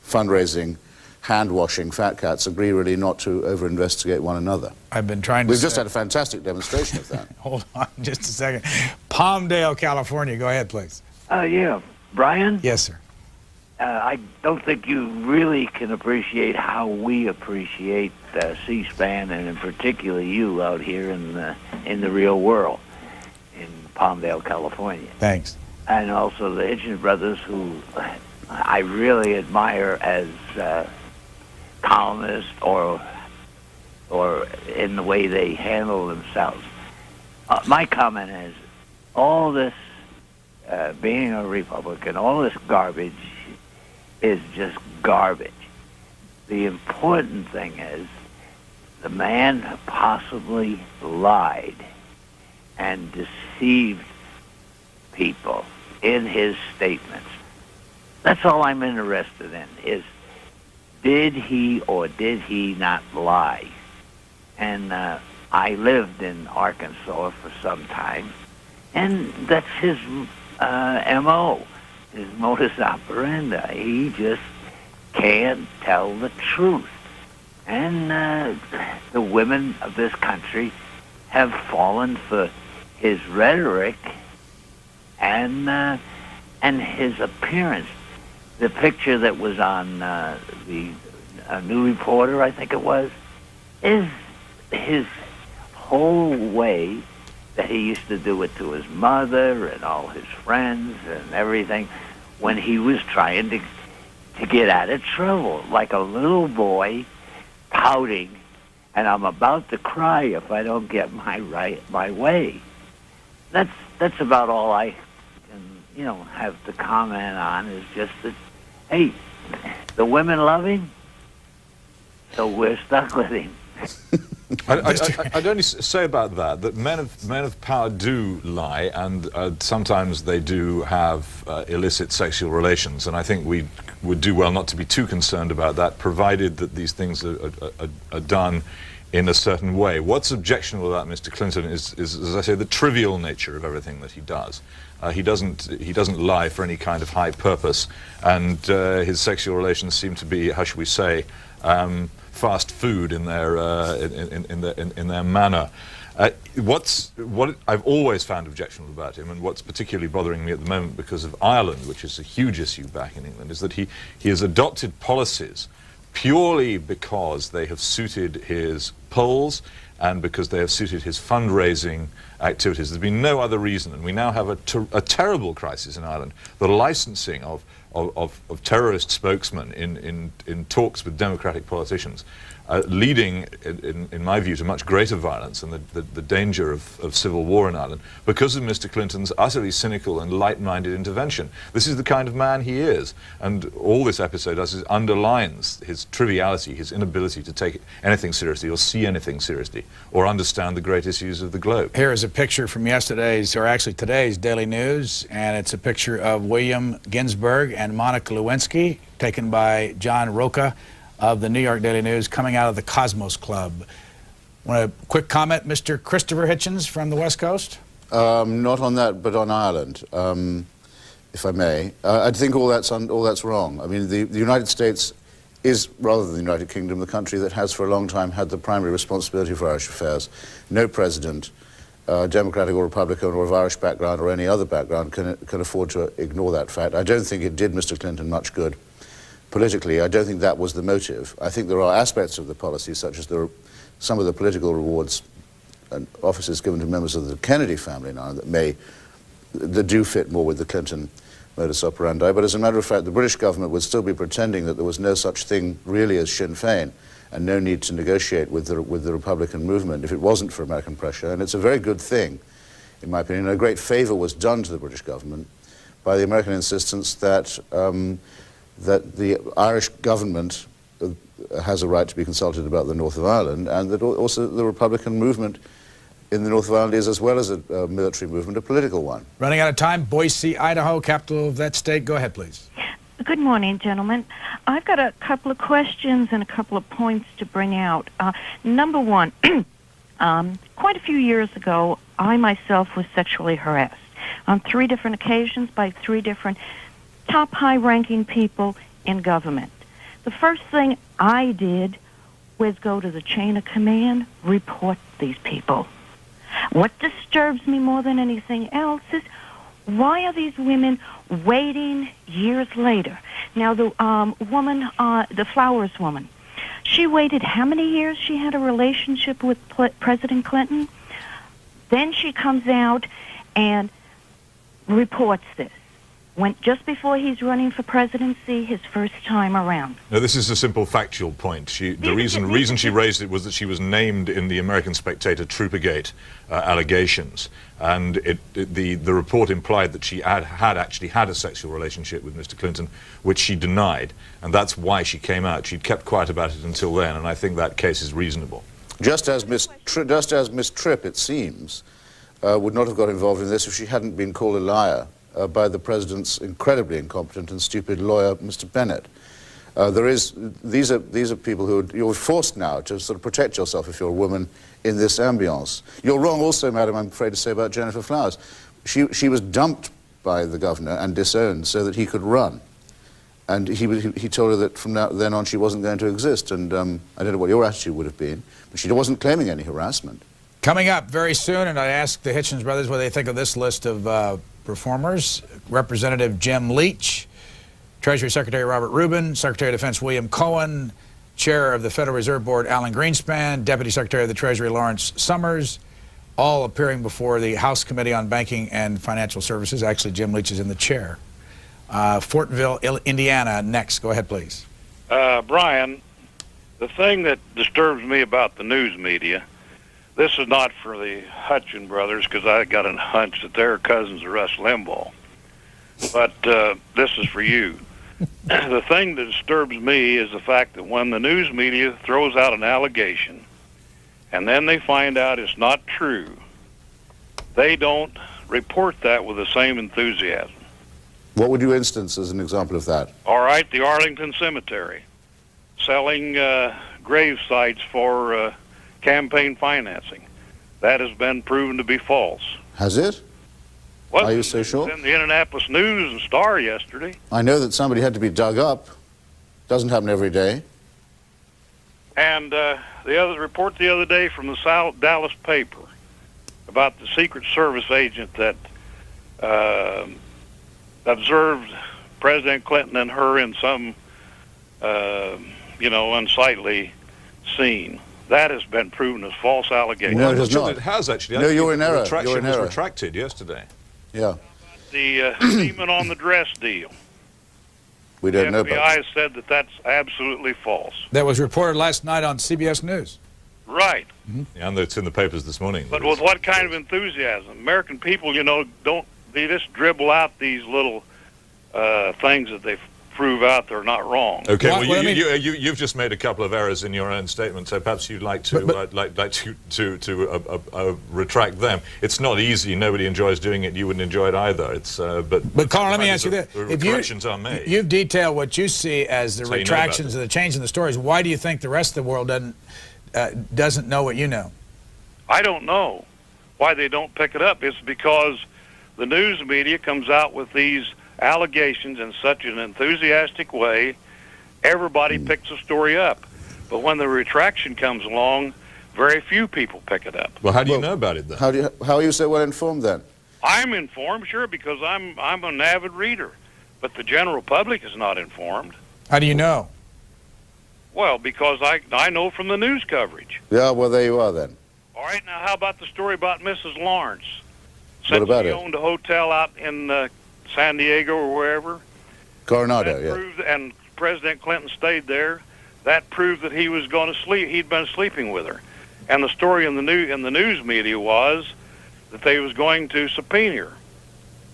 fundraising, hand-washing fat cats agree really not to over-investigate one another. I've been trying to We've just had a fantastic demonstration of that. Hold on just a second. Palmdale, California. Go ahead, please. Yeah. Brian? Yes, sir. I don't think you really can appreciate how we appreciate C-SPAN, and in particular you out here in the real world, in Palmdale, California. Thanks. And also the Hitchens brothers, who I really admire as columnists or in the way they handle themselves. My comment is, all this being a Republican, all this garbage is just garbage. The important thing is the man possibly lied and deceived people in his statements. That's all I'm interested in, is did he or did he not lie? And I lived in Arkansas for some time, and that's his M.O., his modus operandi. He just can't tell the truth. And the women of this country have fallen for his rhetoric and his appearance. The picture that was on the New Reporter, I think it was, is his whole way that he used to do it to his mother and all his friends and everything when he was trying to get out of trouble, like a little boy pouting, and I'm about to cry if I don't get my way. That's about all I can, have to comment on, is just that, hey, the women love him, so we're stuck with him. I'd only say about that men of power do lie, and sometimes they do have illicit sexual relations, and I think we would do well not to be too concerned about that, provided that these things are done in a certain way. What's objectionable about Mr. Clinton is, as I say, the trivial nature of everything that he does. He doesn't lie for any kind of high purpose, and his sexual relations seem to be, how should we say, fast food in their in their manner. What I've always found objectionable about him, and what's particularly bothering me at the moment because of Ireland, which is a huge issue back in England, is that he has adopted policies purely because they have suited his polls and because they have suited his fundraising activities. There's been no other reason, and we now have a terrible crisis in Ireland. The licensing of terrorist spokesmen in talks with democratic politicians, leading, in my view, to much greater violence and the danger of civil war in Ireland because of Mr. Clinton's utterly cynical and light-minded intervention. This is the kind of man he is, and all this episode does is underlines his triviality, his inability to take anything seriously or see anything seriously or understand the great issues of the globe. Here is a picture from yesterday's, or actually today's, Daily News, and it's a picture of William Ginsburg and Monica Lewinsky, taken by John Roca of the New York Daily News, coming out of the Cosmos Club. Want a quick comment, Mr. Christopher Hitchens from the West Coast? Not on that, but on Ireland, if I may. I think all that's wrong. I mean, the United States is, rather than the United Kingdom, the country that has for a long time had the primary responsibility for Irish affairs. No president Democratic or Republican or of Irish background or any other background can afford to ignore that fact. I don't think it did Mr. Clinton much good politically. I don't think that was the motive. I think there are aspects of the policy, such as some of the political rewards and offices given to members of the Kennedy family now that do fit more with the Clinton modus operandi. But as a matter of fact, the British government would still be pretending that there was no such thing really as Sinn Féin and no need to negotiate with the Republican movement if it wasn't for American pressure. And it's a very good thing, in my opinion. A great favor was done to the British government by the American insistence that that the Irish government has a right to be consulted about the North of Ireland, and that also the Republican movement in the North of Ireland is, as well as a military movement, a political one. Running out of time, Boise, Idaho, capital of that state. Go ahead, please. Good morning, gentlemen. I've got a couple of questions and a couple of points to bring out. Number one, quite a few years ago, I myself was sexually harassed on 3 different occasions by 3 different top high-ranking people in government. The first thing I did was go to the chain of command, report these people. What disturbs me more than anything else is, why are these women waiting years later? Now, the woman, the Flowers woman, she waited how many years she had a relationship with President Clinton? Then she comes out and reports this. Just before he's running for presidency, his first time around. No, this is a simple factual point. The reason she raised it was that she was named in the American Spectator Troopergate allegations, and the report implied that she had actually had a sexual relationship with Mr. Clinton, which she denied, and that's why she came out. She'd kept quiet about it until then, and I think that case is reasonable. Just as Miss Tripp, it seems, would not have got involved in this if she hadn't been called a liar by the president's incredibly incompetent and stupid lawyer, Mr. Bennett. These are people who you're forced now to sort of protect yourself if you're a woman in this ambiance. You're wrong also, madam, I'm afraid to say, about Jennifer Flowers. She was dumped by the governor and disowned so that he could run. And he told her that from then on she wasn't going to exist. And I don't know what your attitude would have been, but she wasn't claiming any harassment. Coming up very soon, and I asked the Hitchens brothers what they think of this list of performers. Representative Jim Leach, Treasury Secretary Robert Rubin, Secretary of Defense William Cohen, Chair of the Federal Reserve Board Alan Greenspan, Deputy Secretary of the Treasury Lawrence Summers, all appearing before the House Committee on Banking and Financial Services. Actually, Jim Leach is in the chair. Fortville, Indiana, next. Go ahead, please. Brian, the thing that disturbs me about the news media, this is not for the Hutchin brothers, because I got a hunch that they're cousins of Rush Limbaugh. But this is for you. The thing that disturbs me is the fact that when the news media throws out an allegation and then they find out it's not true, they don't report that with the same enthusiasm. What would you instance as an example of that? All right, the Arlington Cemetery, selling grave sites for campaign financing. That has been proven to be false. Has it? Are you so sure? It was in the Indianapolis News and Star yesterday. I know that somebody had to be dug up. Doesn't happen every day. And the other report the other day from the Dallas paper about the Secret Service agent that observed President Clinton and her in some, unsightly scene. That has been proven as false allegation. No, it has not. It has actually. No, you're in error. Retraction was retracted yesterday. Yeah. The statement on the dress deal. We don't know about The FBI has said that that's absolutely false. That was reported last night on CBS News. Right. Yeah, and it's in the papers this morning. But with what kind of enthusiasm? American people, they just dribble out these little things that they prove out they're not wrong. Okay, well, you've just made a couple of errors in your own statement, so perhaps you'd like to retract them. It's not easy. Nobody enjoys doing it. You wouldn't enjoy it either. It's but Colin, let me ask you this: if corrections are made, you've detailed what you see as the retractions and the change in the stories. Why do you think the rest of the world doesn't know what you know? I don't know why they don't pick it up. It's because the news media comes out with these allegations in such an enthusiastic way, everybody picks the story up. But when the retraction comes along, Very few people pick it up. Well, how do you know about it then? How are you so well informed then? I'm informed, sure, because I'm an avid reader, but the general public is not informed. How do you know? Well, because I know from the news coverage. Yeah, well, there you are then. All right, now how about the story about Mrs. Lawrence? What about she it? owned a hotel out in San Diego or wherever. Coronado, yeah. Proved, and President Clinton stayed there. That proved that he was going to sleep. He'd been sleeping with her, and the story in the news media was that they was going to subpoena her.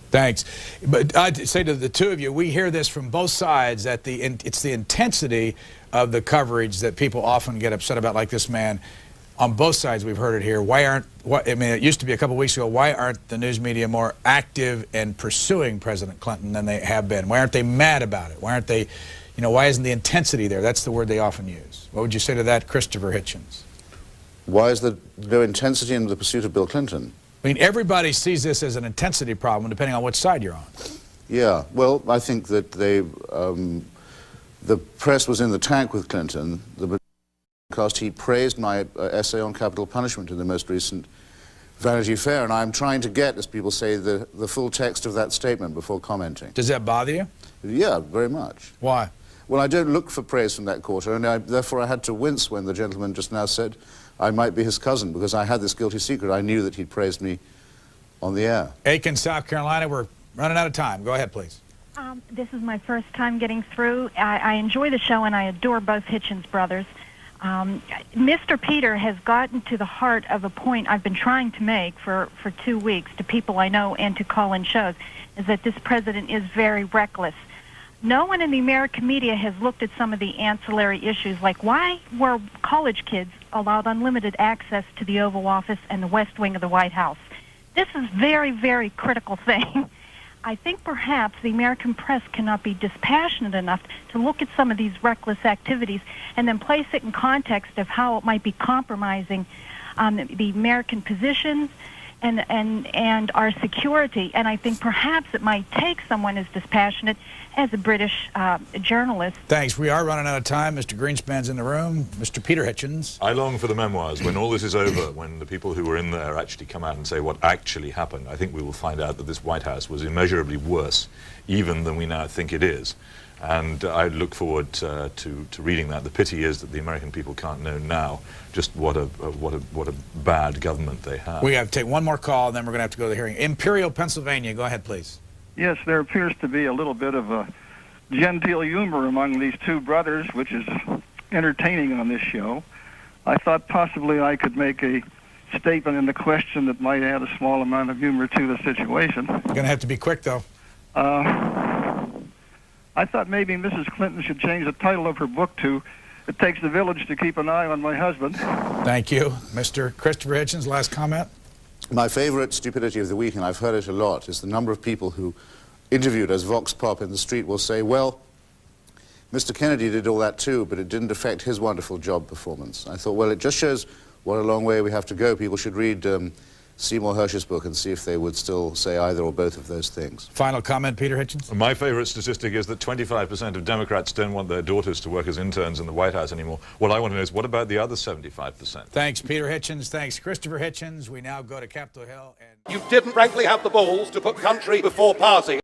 Thanks. But I'd say to the two of you, we hear this from both sides, that it's the intensity of the coverage that people often get upset about, like this man. On both sides, we've heard it here. I mean, it used to be a couple weeks ago, why aren't the news media more active in pursuing President Clinton than they have been? Why aren't they mad about it? Why aren't they, why isn't the intensity there? That's the word they often use. What would you say to that, Christopher Hitchens? Why is there no intensity in the pursuit of Bill Clinton? I mean, everybody sees this as an intensity problem, depending on which side you're on. Yeah, well, I think that the press was in the tank with Clinton because he praised my essay on capital punishment in the most recent Vanity Fair, and I'm trying to get, as people say, the full text of that statement before commenting. Does that bother you? Yeah, very much. Why? Well, I don't look for praise from that quarter, and therefore I had to wince when the gentleman just now said I might be his cousin, because I had this guilty secret. I knew that he'd praised me on the air. Aiken, South Carolina, we're running out of time. Go ahead, please. This is my first time getting through. I enjoy the show, and I adore both Hitchens brothers. Mr. Peter has gotten to the heart of a point I've been trying to make for 2 weeks to people I know and to call-in shows, is that this president is very reckless. No one in the American media has looked at some of the ancillary issues, like why were college kids allowed unlimited access to the Oval Office and the West Wing of the White House? This is very, very critical thing. I think perhaps the American press cannot be dispassionate enough to look at some of these reckless activities and then place it in context of how it might be compromising the American positions and our security. And I think perhaps it might take someone as dispassionate as a British journalist. Thanks. We are running out of time. Mr. Greenspan's in the room. Mr. Peter Hitchens. I long for the memoirs. When all this is over, when the people who were in there actually come out and say what actually happened, I think we will find out that this White House was immeasurably worse even than we now think it is. And I look forward to reading that. The pity is that the American people can't know now just what a bad government they have. We have to take one more call, and then we're going to have to go to the hearing. Imperial, Pennsylvania. Go ahead, please. Yes, there appears to be a little bit of a genteel humor among these two brothers, which is entertaining on this show. I thought possibly I could make a statement in the question that might add a small amount of humor to the situation. You're going to have to be quick, though. I thought maybe Mrs. Clinton should change the title of her book to "It Takes the Village to Keep an Eye on My Husband." Thank you. Mr. Christopher Hitchens, last comment. My favorite stupidity of the week, and I've heard it a lot, is the number of people who, interviewed as Vox Pop in the street, will say, well, Mr. Kennedy did all that too, but it didn't affect his wonderful job performance. I thought, well, it just shows what a long way we have to go. People should read Seymour Hersh's book and see if they would still say either or both of those things. Final comment, Peter Hitchens? My favorite statistic is that 25% of Democrats don't want their daughters to work as interns in the White House anymore. What I want to know is, what about the other 75%? Thanks, Peter Hitchens. Thanks, Christopher Hitchens. We now go to Capitol Hill. You didn't frankly have the balls to put country before party.